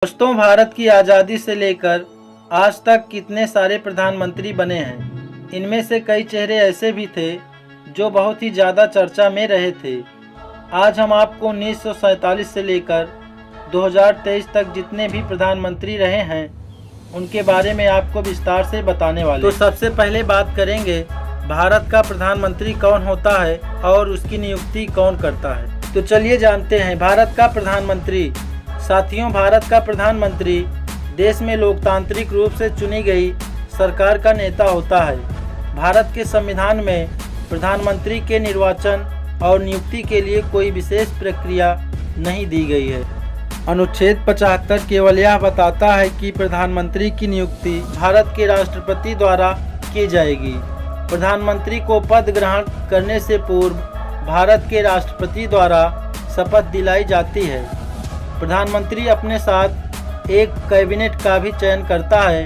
दोस्तों, भारत की आज़ादी से लेकर आज तक कितने सारे प्रधानमंत्री बने हैं। इनमें से कई चेहरे ऐसे भी थे जो बहुत ही ज़्यादा चर्चा में रहे थे। आज हम आपको 1947 से लेकर 2023 तक जितने भी प्रधानमंत्री रहे हैं उनके बारे में आपको विस्तार से बताने वाले। तो सबसे पहले बात करेंगे भारत का प्रधानमंत्री कौन होता है और उसकी नियुक्ति कौन करता है। तो चलिए जानते हैं भारत का प्रधानमंत्री। साथियों, भारत का प्रधानमंत्री देश में लोकतांत्रिक रूप से चुनी गई सरकार का नेता होता है। भारत के संविधान में प्रधानमंत्री के निर्वाचन और नियुक्ति के लिए कोई विशेष प्रक्रिया नहीं दी गई है। अनुच्छेद 75 केवल यह बताता है कि प्रधानमंत्री की नियुक्ति भारत के राष्ट्रपति द्वारा की जाएगी। प्रधानमंत्री को पद ग्रहण करने से पूर्व भारत के राष्ट्रपति द्वारा शपथ दिलाई जाती है। प्रधानमंत्री अपने साथ एक कैबिनेट का भी चयन करता है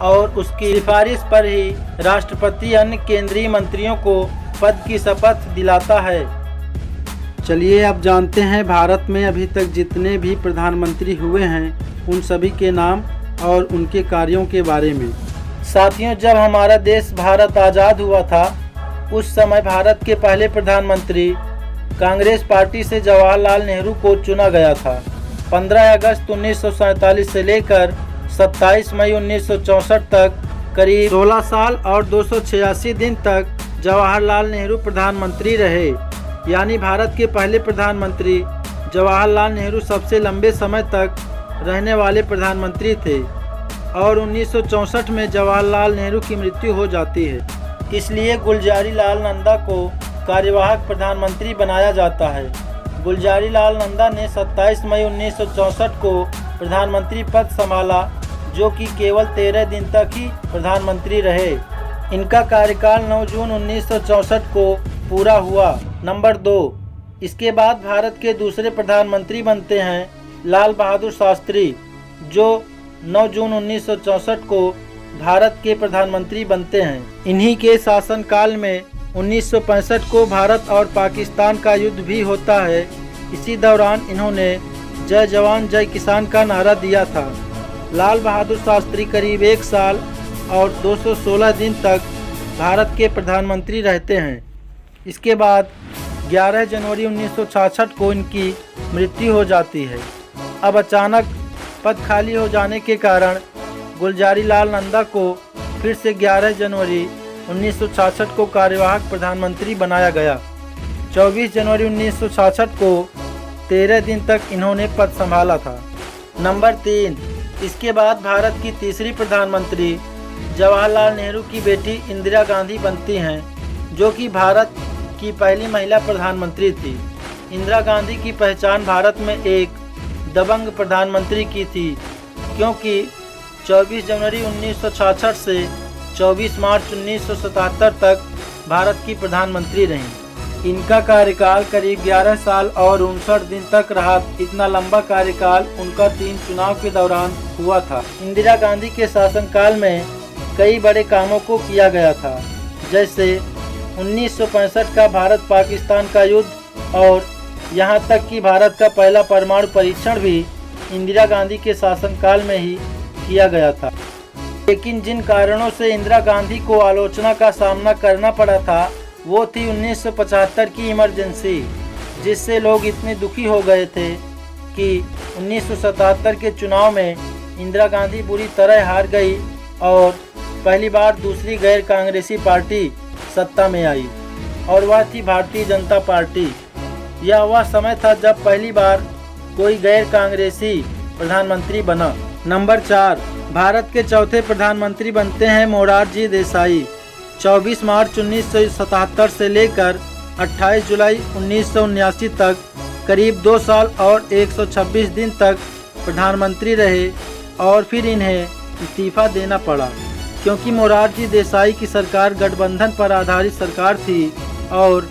और उसकी सिफारिश पर ही राष्ट्रपति अन्य केंद्रीय मंत्रियों को पद की शपथ दिलाता है। चलिए अब जानते हैं भारत में अभी तक जितने भी प्रधानमंत्री हुए हैं उन सभी के नाम और उनके कार्यों के बारे में। साथियों, जब हमारा देश भारत आज़ाद हुआ था उस समय भारत के पहले प्रधानमंत्री कांग्रेस पार्टी से जवाहरलाल नेहरू को चुना गया था। 15 अगस्त 1947 से लेकर 27 मई 1964 तक करीब 16 साल और 286 दिन तक जवाहरलाल नेहरू प्रधानमंत्री रहे। यानी भारत के पहले प्रधानमंत्री जवाहरलाल नेहरू सबसे लंबे समय तक रहने वाले प्रधानमंत्री थे और 1964 में जवाहरलाल नेहरू की मृत्यु हो जाती है। इसलिए गुलजारी लाल नंदा को कार्यवाहक प्रधानमंत्री बनाया जाता है। गुलजारी लाल नंदा ने 27 मई 1964 को प्रधानमंत्री पद संभाला, जो कि केवल 13 दिन तक ही प्रधानमंत्री रहे। इनका कार्यकाल 9 जून 1964 को पूरा हुआ। नंबर 2, इसके बाद भारत के दूसरे प्रधानमंत्री बनते हैं लाल बहादुर शास्त्री, जो 9 जून 1964 को भारत के प्रधानमंत्री बनते हैं। इन्हीं के शासनकाल में 1965 को भारत और पाकिस्तान का युद्ध भी होता है। इसी दौरान इन्होंने जय जवान जय किसान का नारा दिया था। लाल बहादुर शास्त्री करीब 1 साल और 216 दिन तक भारत के प्रधानमंत्री रहते हैं। इसके बाद 11 जनवरी 1966 को इनकी मृत्यु हो जाती है। अब अचानक पद खाली हो जाने के कारण गुलजारी लाल नंदा को फिर से 11 जनवरी 1966 को कार्यवाहक प्रधानमंत्री बनाया गया। 24 जनवरी 1966 को 13 दिन तक इन्होंने पद संभाला था। नंबर 3, इसके बाद भारत की तीसरी प्रधानमंत्री जवाहरलाल नेहरू की बेटी इंदिरा गांधी बनती हैं, जो कि भारत की पहली महिला प्रधानमंत्री थी। इंदिरा गांधी की पहचान भारत में एक दबंग प्रधानमंत्री की थी, क्योंकि 24 जनवरी 1966 से 24 मार्च 1977 तक भारत की प्रधानमंत्री रहीं। इनका कार्यकाल करीब 11 साल और 59 दिन तक रहा। इतना लंबा कार्यकाल उनका 3 चुनाव के दौरान हुआ था। इंदिरा गांधी के शासनकाल में कई बड़े कामों को किया गया था, जैसे 1965 का भारत पाकिस्तान का युद्ध और यहाँ तक कि भारत का पहला परमाणु परीक्षण भी इंदिरा गांधी के शासनकाल में ही किया गया था। लेकिन जिन कारणों से इंदिरा गांधी को आलोचना का सामना करना पड़ा था वो थी 1975 की इमरजेंसी, जिससे लोग इतने दुखी हो गए थे कि 1977 के चुनाव में इंदिरा गांधी बुरी तरह हार गई और पहली बार दूसरी गैर कांग्रेसी पार्टी सत्ता में आई और वह थी भारतीय जनता पार्टी। यह वह समय था जब पहली बार कोई गैर कांग्रेसी प्रधानमंत्री बना। नंबर 4, भारत के चौथे प्रधानमंत्री बनते हैं मोरारजी देसाई। 24 मार्च 1977 से लेकर 28 जुलाई 1979 तक करीब 2 साल और 126 दिन तक प्रधानमंत्री रहे और फिर इन्हें इस्तीफा देना पड़ा, क्योंकि मोरारजी देसाई की सरकार गठबंधन पर आधारित सरकार थी और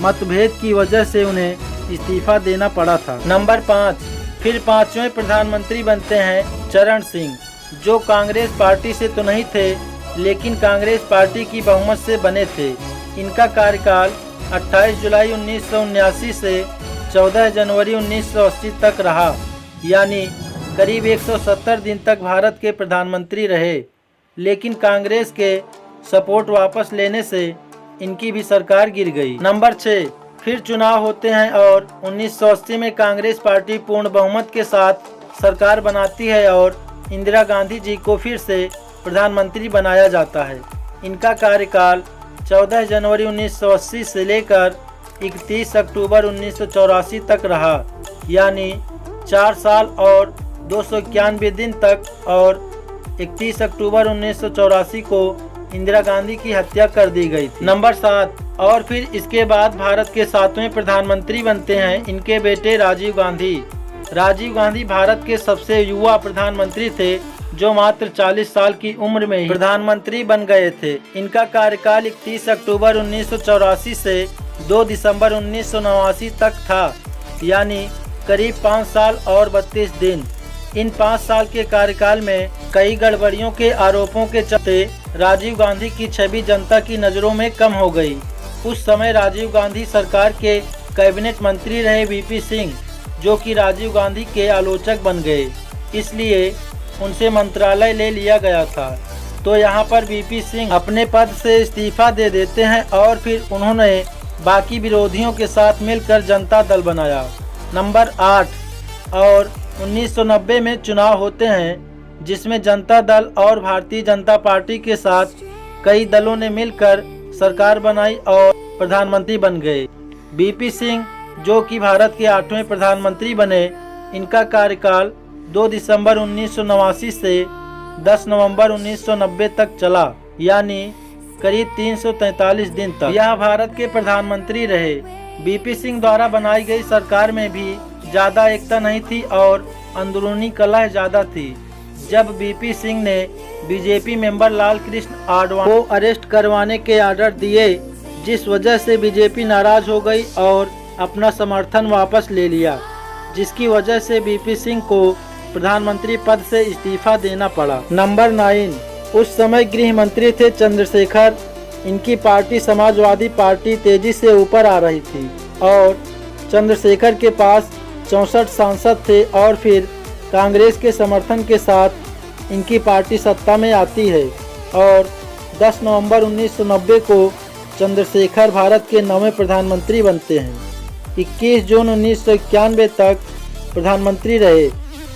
मतभेद की वजह से उन्हें इस्तीफा देना पड़ा था। नंबर 5, फिर 5वें प्रधानमंत्री बनते हैं चरण सिंह, जो कांग्रेस पार्टी से तो नहीं थे लेकिन कांग्रेस पार्टी की बहुमत से बने थे। इनका कार्यकाल 28 जुलाई 1979 से 14 जनवरी 1980 तक रहा, यानी करीब 170 दिन तक भारत के प्रधानमंत्री रहे, लेकिन कांग्रेस के सपोर्ट वापस लेने से इनकी भी सरकार गिर गई। नंबर 6, फिर चुनाव होते हैं और 1980 में कांग्रेस पार्टी पूर्ण बहुमत के साथ सरकार बनाती है और इंदिरा गांधी जी को फिर से प्रधानमंत्री बनाया जाता है। इनका कार्यकाल 14 जनवरी 1980 से लेकर 31 अक्टूबर 1984 तक रहा, यानी 4 साल और 291 दिन तक, और 31 अक्टूबर 1984 को इंदिरा गांधी की हत्या कर दी गई थी। नंबर 7, और फिर इसके बाद भारत के 7वें प्रधानमंत्री बनते हैं इनके बेटे राजीव गांधी। राजीव गांधी भारत के सबसे युवा प्रधानमंत्री थे, जो मात्र 40 साल की उम्र में ही प्रधानमंत्री बन गए थे। इनका कार्यकाल 31 अक्टूबर 1984 से 2 दिसंबर 1989 तक था, यानी करीब 5 साल और 32 दिन। इन 5 साल के कार्यकाल में कई गड़बड़ियों के आरोपों के चलते राजीव गांधी की छवि जनता की नज़रों में कम हो गई। उस समय राजीव गांधी सरकार के कैबिनेट मंत्री रहे वीपी सिंह, जो कि राजीव गांधी के आलोचक बन गए, इसलिए उनसे मंत्रालय ले लिया गया था। तो यहाँ पर वीपी सिंह अपने पद से इस्तीफा दे देते हैं और फिर उन्होंने बाकी विरोधियों के साथ मिलकर जनता दल बनाया। नंबर 8, और 1990 में चुनाव होते हैं, जिसमें जनता दल और भारतीय जनता पार्टी के साथ कई दलों ने मिलकर सरकार बनाई और प्रधानमंत्री बन गए। वीपी सिंह, जो कि भारत के 8वें प्रधानमंत्री बने, इनका कार्यकाल 2 दिसंबर 1989 से 10 नवंबर 1990 तक चला, यानी करीब 343 दिन तक यह भारत के प्रधानमंत्री रहे। वीपी सिंह द्वारा बनाई गई सरकार में भी ज़्यादा एकता नहीं थी और अंदरूनी कलह ज़्यादा थी। जब वीपी सिंह ने बीजेपी मेंबर लाल कृष्ण आडवाणी को अरेस्ट करवाने के आर्डर दिए, जिस वजह से बीजेपी नाराज हो गई और अपना समर्थन वापस ले लिया, जिसकी वजह से वीपी सिंह को प्रधानमंत्री पद से इस्तीफा देना पड़ा। नंबर 9, उस समय गृह मंत्री थे चंद्रशेखर। इनकी पार्टी समाजवादी पार्टी तेजी से ऊपर आ रही थी और चंद्रशेखर के पास 64 सांसद थे, और फिर कांग्रेस के समर्थन के साथ इनकी पार्टी सत्ता में आती है और 10 नवंबर 1990 को चंद्रशेखर भारत के 9वें प्रधानमंत्री बनते हैं। 21 जून 1991 तक प्रधानमंत्री रहे।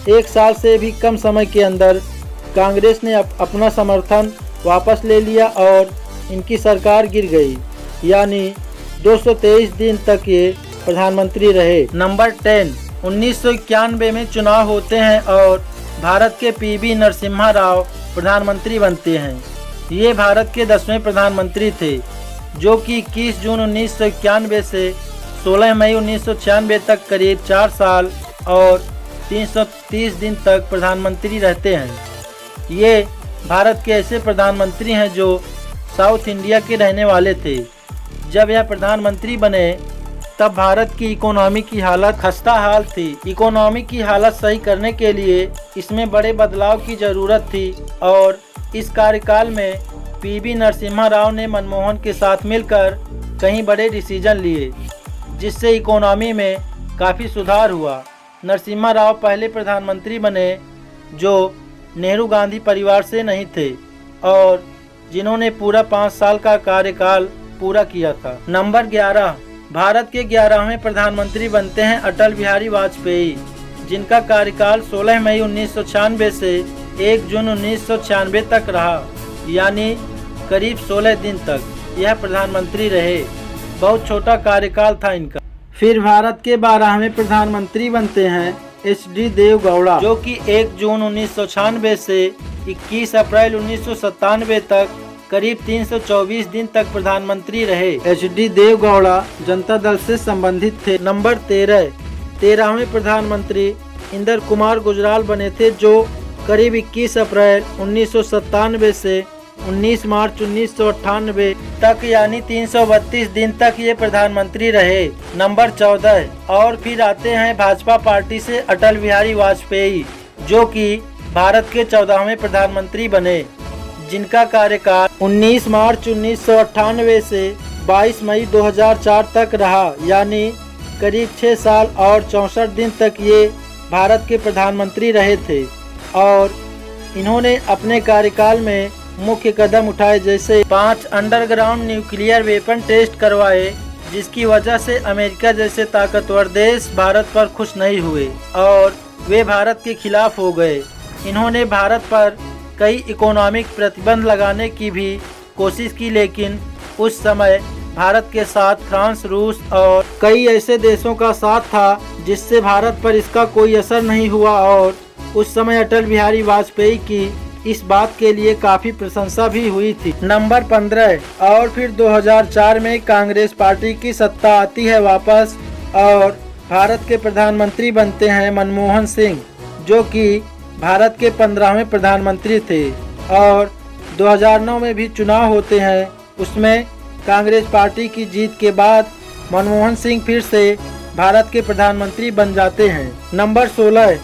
1 साल से भी कम समय के अंदर कांग्रेस ने अपना समर्थन वापस ले लिया और इनकी सरकार गिर गई, यानी 223 दिन तक ये प्रधानमंत्री रहे। नंबर 10, 1991 में चुनाव होते हैं और भारत के पीवी नरसिम्हा राव प्रधानमंत्री बनते हैं। ये भारत के 10वें प्रधानमंत्री थे, जो कि 21 जून 1991 से 16 मई 1996 तक करीब 4 साल और 330 दिन तक प्रधानमंत्री रहते हैं। ये भारत के ऐसे प्रधानमंत्री हैं जो साउथ इंडिया के रहने वाले थे। जब यह प्रधानमंत्री बने तब भारत की इकोनॉमी की हालत खस्ता हाल थी। इकोनॉमी की हालत सही करने के लिए इसमें बड़े बदलाव की ज़रूरत थी और इस कार्यकाल में पीवी नरसिम्हा राव ने मनमोहन के साथ मिलकर कई बड़े डिसीजन लिए, जिससे इकोनॉमी में काफ़ी सुधार हुआ। नरसिम्हा राव पहले प्रधानमंत्री बने जो नेहरू गांधी परिवार से नहीं थे और जिन्होंने पूरा 5 साल का कार्यकाल पूरा किया था। नंबर 11, भारत के 11वें प्रधानमंत्री बनते हैं अटल बिहारी वाजपेयी, जिनका कार्यकाल 16 मई 1996 से 1 जून 1996 तक रहा, यानी करीब 16 दिन तक यह प्रधानमंत्री रहे। बहुत छोटा कार्यकाल था इनका। फिर भारत के 12वें प्रधानमंत्री बनते हैं HD देवगौड़ा, जो कि 1 जून 1996 से 21 अप्रैल 1997 तक करीब 324 दिन तक प्रधानमंत्री रहे। HD देवगौड़ा जनता दल से संबंधित थे। नंबर 13वें प्रधानमंत्री इंदर कुमार गुजराल बने थे, जो करीब 21 अप्रैल 1997 से 19 मार्च 1998 तक यानी 332 दिन तक ये प्रधानमंत्री रहे। नंबर 14, और फिर आते हैं भाजपा पार्टी से अटल बिहारी वाजपेयी, जो कि भारत के 14वें प्रधानमंत्री बने, जिनका कार्यकाल 19 मार्च 1998 से 22 मई 2004 तक रहा, यानी करीब 6 साल और 64 दिन तक ये भारत के प्रधानमंत्री रहे थे और इन्होंने अपने कार्यकाल में मुख्य कदम उठाए, जैसे 5 अंडरग्राउंड न्यूक्लियर वेपन टेस्ट करवाए, जिसकी वजह से अमेरिका जैसे ताकतवर देश भारत पर खुश नहीं हुए और वे भारत के खिलाफ हो गए। इन्होंने भारत पर कई इकोनॉमिक प्रतिबंध लगाने की भी कोशिश की, लेकिन उस समय भारत के साथ फ्रांस, रूस और कई ऐसे देशों का साथ था जिससे भारत पर इसका कोई असर नहीं हुआ और उस समय अटल बिहारी वाजपेयी की इस बात के लिए काफ़ी प्रशंसा भी हुई थी। नंबर 15, और फिर 2004 में कांग्रेस पार्टी की सत्ता आती है वापस और भारत के प्रधानमंत्री बनते हैं मनमोहन सिंह, जो कि भारत के 15वें प्रधानमंत्री थे। और 2009 में भी चुनाव होते हैं, उसमें कांग्रेस पार्टी की जीत के बाद मनमोहन सिंह फिर से भारत के प्रधानमंत्री बन जाते हैं। नंबर 16,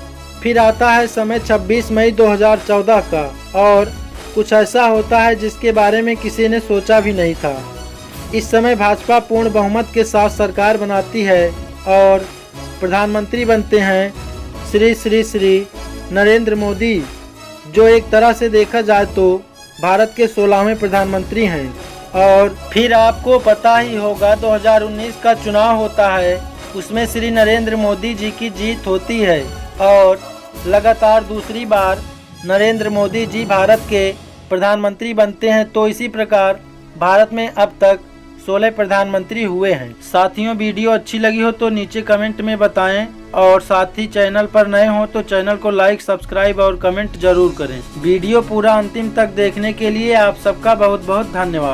फिर आता है समय 26 मई 2014 का और कुछ ऐसा होता है जिसके बारे में किसी ने सोचा भी नहीं था। इस समय भाजपा पूर्ण बहुमत के साथ सरकार बनाती है और प्रधानमंत्री बनते हैं श्री नरेंद्र मोदी, जो एक तरह से देखा जाए तो भारत के 16वें प्रधानमंत्री हैं। और फिर आपको पता ही होगा 2019 का चुनाव होता है, उसमें श्री नरेंद्र मोदी जी की जीत होती है और लगातार दूसरी बार नरेंद्र मोदी जी भारत के प्रधानमंत्री बनते हैं। तो इसी प्रकार भारत में अब तक 16 प्रधानमंत्री हुए हैं। साथियों, वीडियो अच्छी लगी हो तो नीचे कमेंट में बताएं और साथ ही चैनल पर नए हो तो चैनल को लाइक, सब्सक्राइब और कमेंट जरूर करें। वीडियो पूरा अंतिम तक देखने के लिए आप सबका बहुत बहुत धन्यवाद।